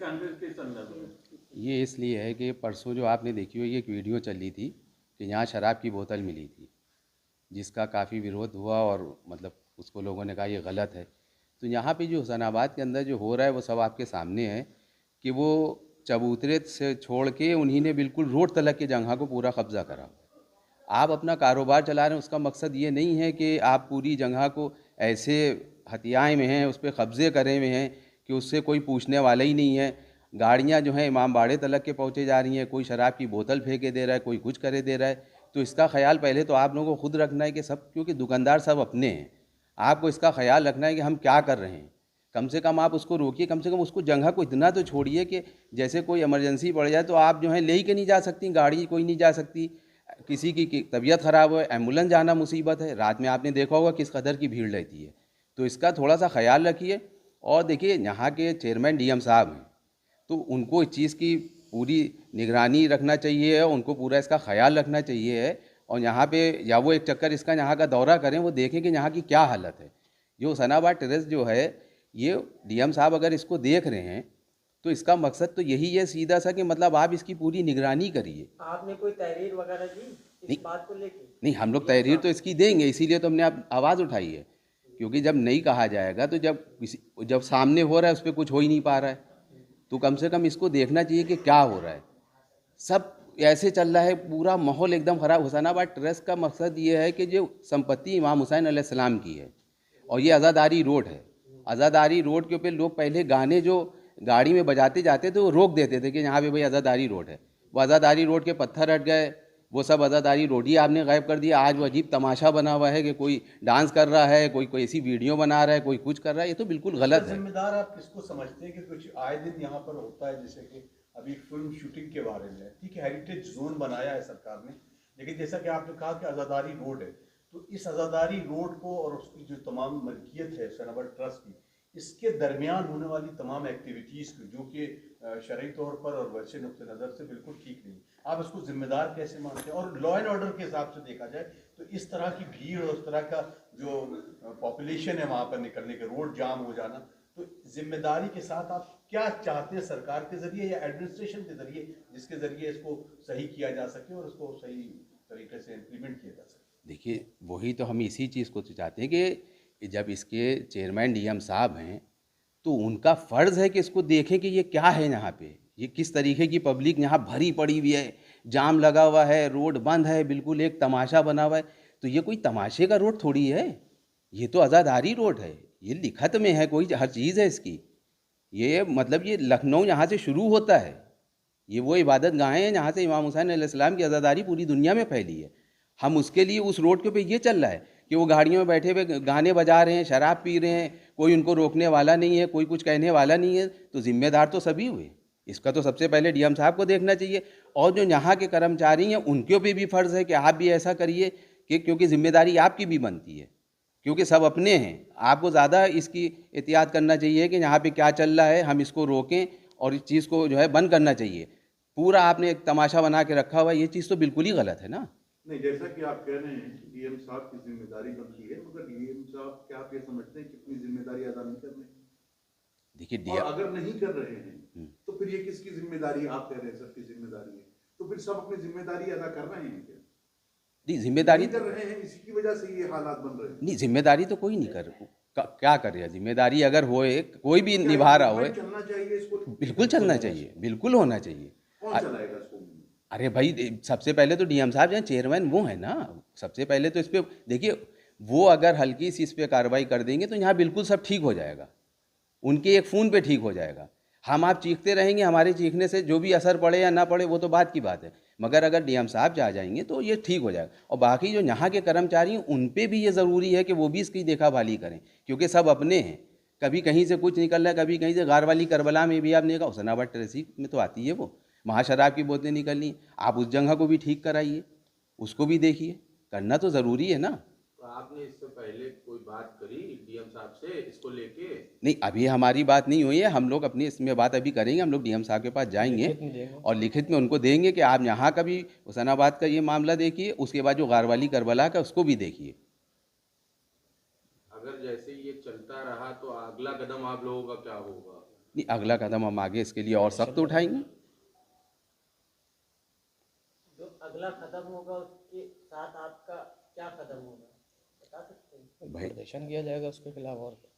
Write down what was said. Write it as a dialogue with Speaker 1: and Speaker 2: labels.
Speaker 1: कांग्रेस के संदर्भ में?
Speaker 2: ये इसलिए है कि परसों जो आपने देखी हो, ये एक वीडियो चली थी कि यहाँ शराब की बोतल मिली थी, जिसका काफ़ी विरोध हुआ और मतलब उसको लोगों ने कहा ये गलत है। तो यहाँ पे जो हुसैनाबाद के अंदर जो हो रहा है वो सब आपके सामने है कि वो चबूतरे से छोड़ के उन्हीं ने बिल्कुल रोड तलक की जगह को पूरा कब्जा करा। आप अपना कारोबार चला रहे हैं, उसका मकसद ये नहीं है कि आप पूरी जगह को ऐसे हथियाए में हैं, उस पर कब्ज़े करे हुए हैं कि उससे कोई पूछने वाला ही नहीं है। गाड़ियाँ जो हैं इमाम बाड़े तलक के पहुँचे जा रही हैं, कोई शराब की बोतल फेंके दे रहा है, कोई कुछ करे दे रहा है। तो इसका ख्याल पहले तो आप लोगों को खुद रखना है कि सब, क्योंकि दुकानदार सब अपने हैं, आपको इसका ख्याल रखना है कि हम क्या कर रहे हैं। कम से कम आप उसको रोकिए, कम से कम उसको जगह को इतना तो छोड़िए कि जैसे कोई इमरजेंसी पड़ जाए तो आप जो है ले ही के नहीं जा सकती, गाड़ी कोई नहीं जा सकती, किसी की तबीयत ख़राब हो, एम्बुलेंस जाना मुसीबत है। रात में आपने देखा होगा किस कदर की भीड़ रहती है। तो इसका थोड़ा सा ख्याल रखिए। और देखिए, यहाँ के चेयरमैन डीएम साहब हैं, तो उनको इस चीज़ की पूरी निगरानी रखना चाहिए है, उनको पूरा इसका ख्याल रखना चाहिए है। और यहाँ पे या वो एक चक्कर इसका यहाँ का दौरा करें, वो देखें कि यहाँ की क्या हालत है। जो हुसैनाबाद टेरेस जो है, ये डीएम साहब अगर इसको देख रहे हैं तो इसका मकसद तो यही है सीधा सा कि मतलब आप इसकी पूरी निगरानी करिए।
Speaker 3: आपने कोई तहरीर वगैरह दी
Speaker 2: नहीं,
Speaker 3: इस बात को लेके?
Speaker 2: नहीं, हम लोग तहरीर तो इसकी देंगे, इसीलिए तो हमने आप आवाज़ उठाई है। क्योंकि जब नहीं कहा जाएगा तो जब सामने हो रहा है उस पर कुछ हो ही नहीं पा रहा है, तो कम से कम इसको देखना चाहिए कि क्या हो रहा है। सब ऐसे चल रहा है, पूरा माहौल एकदम ख़राब। हुसैनाबाद ट्रस्ट का मकसद ये है कि जो संपत्ति इमाम हुसैन अलैहिस्सलाम की है, और ये आज़ादारी रोड है, आज़ादारी रोड के ऊपर लोग पहले गाने जो गाड़ी में बजाते जाते थे वो रोक देते थे कि यहाँ पे भाई आज़ादारी रोड है। वो आज़ादारी रोड के पत्थर हट गए, वो सब आज़ादारी रोड ही आपने गायब कर दिया। आज वो अजीब तमाशा बना हुआ है कि कोई डांस कर रहा है, कोई ऐसी वीडियो बना रहा है, कोई कुछ कर रहा है। ये तो बिल्कुल गलत है।
Speaker 1: जिम्मेदार आप किसको समझते हैं कि कुछ आए दिन यहाँ पर होता है, जैसे कि अभी फिल्म शूटिंग के बारे में है, ठीक है, हेरिटेज जोन बनाया है सरकार ने, लेकिन जैसा कि आपने कहा कि आज़ादारी रोड है, तो इस आज़ादारी रोड को और उसकी जो तमाम मलकियत है हुसैनाबाद ट्रस्ट की, इसके दरमियान होने वाली तमाम एक्टिविटीज़ को, जो कि शरई तौर पर और वैसे नुक्ते नज़र से बिल्कुल ठीक नहीं, आप इसको जिम्मेदार कैसे मानते हैं? और लॉ एंड ऑर्डर के हिसाब से देखा जाए तो इस तरह की भीड़ और इस तरह का जो पॉपुलेशन है वहाँ पर निकलने के, रोड जाम हो जाना, तो जिम्मेदारी के साथ आप क्या चाहते हैं सरकार के जरिए या एडमिनिस्ट्रेशन के जरिए, जिसके जरिए इसको सही किया जा सके और इसको सही तरीके से इम्प्लीमेंट किया जा सके?
Speaker 2: देखिए, वही तो हम इसी चीज़ को तो चाहते हैं कि जब इसके चेयरमैन डीएम साहब हैं तो उनका फ़र्ज़ है कि इसको देखें कि ये क्या है यहाँ पे, ये किस तरीके की पब्लिक यहाँ भरी पड़ी हुई है, जाम लगा हुआ है, रोड बंद है, बिल्कुल एक तमाशा बना हुआ है। तो ये कोई तमाशे का रोड थोड़ी है, ये तो आज़ादारी रोड है, ये लिखत में है, कोई हर चीज़ है इसकी। ये मतलब ये लखनऊ यहाँ से शुरू होता है, ये वो इबादत गाहें हैं जहाँ से इमाम हुसैन अलैहिस्सलाम की आज़ादारी पूरी दुनिया में फैली है। हम उसके लिए उस रोड के ऊपर ये चल रहा है कि वो गाड़ियों में बैठे हुए गाने बजा रहे हैं, शराब पी रहे हैं, कोई उनको रोकने वाला नहीं है, कोई कुछ कहने वाला नहीं है। तो जिम्मेदार तो सभी हुए, इसका तो सबसे पहले डीएम साहब को देखना चाहिए। और जो यहाँ के कर्मचारी हैं उनके ऊपर भी फ़र्ज़ है कि आप भी ऐसा करिए कि, क्योंकि जिम्मेदारी आपकी भी बनती है, क्योंकि सब अपने हैं। आपको ज़्यादा इसकी एहतियात करना चाहिए कि यहाँ पे क्या चल रहा है, हम इसको रोकें और इस चीज़ को जो है बंद करना चाहिए। पूरा आपने एक तमाशा बना के रखा हुआ है, ये चीज़ तो बिल्कुल ही गलत है ना।
Speaker 1: नहीं, जैसा कि आप कह रहे हैं कि डीएम साहब की जिम्मेदारी बनती है, मगर डीएम साहब क्या आप ये समझते हैं कि अपनी जिम्मेदारी अदा नहीं कर रहे?
Speaker 2: देखिए,
Speaker 1: और अगर नहीं कर रहे हैं तो फिर ये किसकी जिम्मेदारी? आप कह रहे हैं सबकी जिम्मेदारी है, तो फिर सब अपनी जिम्मेदारी अदा कर रहे हैं क्या?
Speaker 2: नहीं, जिम्मेदारी
Speaker 1: नहीं कर रहे हैं, इसी की वजह से ये हालात बन रहे हैं।
Speaker 2: नहीं, जिम्मेदारी तो कोई नहीं कर क्या करे। जिम्मेदारी अगर होए, कोई भी
Speaker 1: क्या
Speaker 2: निभा रहा होए,
Speaker 1: चलना चाहिए इसको?
Speaker 2: बिल्कुल चलना चाहिए, बिल्कुल होना चाहिए।
Speaker 1: कौन चलाएगा इसको?
Speaker 2: अरे भाई, सबसे पहले तो डीएम साहब जो चेयरमैन वो है ना, सबसे पहले तो इस पर देखिए, वो अगर हल्की सी इस पर कार्रवाई कर देंगे तो यहाँ बिल्कुल सब ठीक हो जाएगा, उनके एक फ़ोन पे ठीक हो जाएगा। हम आप चीखते रहेंगे, हमारे चीखने से जो भी असर पड़े या ना पड़े वो तो बात की बात है, मगर अगर डीएम साहब जा जाएंगे तो ये ठीक हो जाएगा। और बाकी जो यहाँ के कर्मचारी हैं उन पे भी ये ज़रूरी है कि वो भी इसकी देखभाली करें, क्योंकि सब अपने हैं। कभी कहीं से कुछ निकल रहा है, कभी कहीं से गारवाली करबला में भी आपने कहा, हुसैनाबाद ट्रेसी में तो आती है वो, वहाँ शराब की बोतलें निकलनी, आप उस जगह को भी ठीक कराइए, उसको भी देखिए, करना तो ज़रूरी है ना।
Speaker 4: तो आपने इससे पहले कोई बात करी डीएम साहब से इसको लेके?
Speaker 2: नहीं, अभी हमारी बात नहीं हुई है, हम लोग अपनी इसमें बात अभी करेंगे। हम लोग डीएम साहब के पास जाएंगे और लिखित में उनको देंगे कि आप यहाँ का भी हुसैनाबाद का ये मामला देखिए, उसके बाद जो गारवाली करबला का उसको भी देखिए।
Speaker 4: अगर जैसे ये चलता रहा तो अगला कदम आप लोगों का क्या होगा?
Speaker 2: कि अगला कदम हम आगे इसके लिए और सख्त उठाएंगे।
Speaker 3: जो अगला कदम होगा उसके साथ आपका क्या कदम होगा बता सकते हैं?
Speaker 2: भाई
Speaker 5: प्रदर्शन किया जाएगा उसके खिलाफ और क्या।